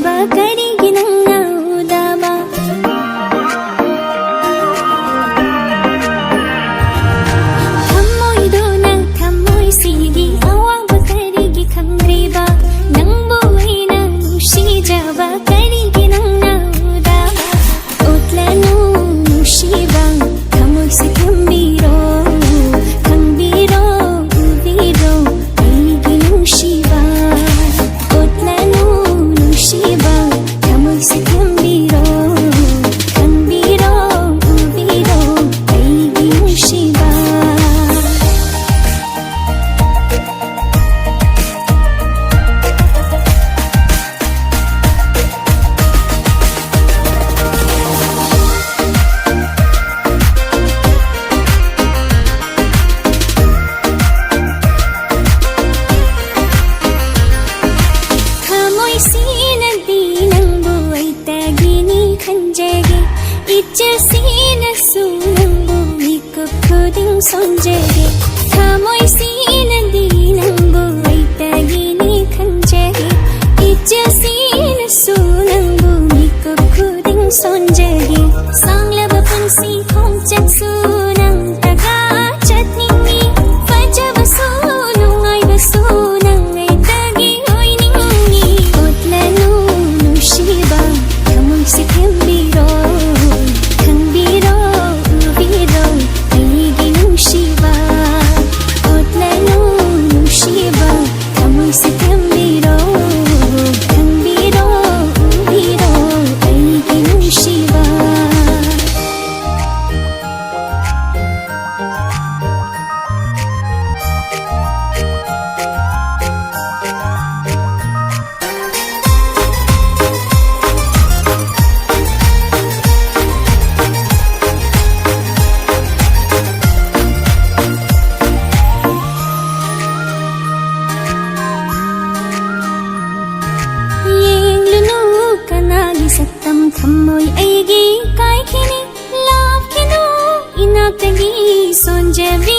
ಕರಿಗೆ ನನ್ನ ಉದಾವ ಥಮ್ಮೊಯ್ದೋನ ಥಮ್ಮೊಯ್ಸಿಗಿ ಅವಾವ ಕರಿಗೆ ಖಂಗ್ರಿವ ನಂಬು ಐನ ನುಷಿಜವ ಕರಿಗೆ ನನ್ನ ಉದಾವ ಓತ್ಲನು ನುಷಿವ ಥಮ್ಮೊಯ್ಸಿ ಥಂಬಿರೋ ಥಂಬಿರೋ ಉವಿರೋ ಕರಿಗೆ ನುಷಿವ ಓತ್ಲನು ನುಷಿವ ಥಮ್ಮೊಯ್ಸಿ ಥಂಬಿರೋ ಥಂಬಿರೋ ಉವಿರೋ ಕರಿಗೆ ನುಷಿವ ಥಮ್ಮೊಯ್ಸಿನದಿ ನಂಬು ಐತಗಿನಿ ಖಂಜೆಗೆ ಇಚ್ಚಸಿನಸು ನಂಬು ಮಿಕ್ಕುದಿಂ ಸೊಂಜೆಗೆ ಥಮ್ಮೊಯ್ಸಿನದಿ ನಂಬು ಐತಗಿನಿ ಖಂಜೆಗೆ ಇಚ್ಚಸಿನಸು ನಂಬು ಮಿಕ್ಕುದಿಂ ಸೊಂಜೆಗೆ ಸಾಂಗ್ಲಬ ಪನ್ಸಿ ಖೊಂಚಕ್ಸು ನಂತಗ ಚಟ್ನಿಂಗಿ ಫಜಬಸು ನುಂಗೈಬಸು ನಂಗೈತಗಿ ಹೊಯ್ನಿಂಗಿ ಓತ್ಲನು ನುಷಿವ ಥಮ್ಮೊಯ್ಸಿ ಥಂಬಿರೋ ಥಂಬಿರೋ ಉವಿರೋ ಕೈಗೆ ನುಷಿವ ಓತ್ಲನು ನುಷಿವ ಥಮ್ಮೊಯ್ಸಿ ಥಂಬಿರೋ ಥಂಬಿರೋ ಉವಿರೋ ಕೈಗೆ ನುಷಿವ ಯೇಂಗ್ಲುನು ಕನಾಗಿ ಸತ್ತಂ ಥಮ್ಮೊಯ್ ಐಗಿ ಕಾಯ್ಖಿನಿ ಲಾವ್ಖಿನು ಇನಾಕ್ತಗಿ ಸೊಂಜೆವಿ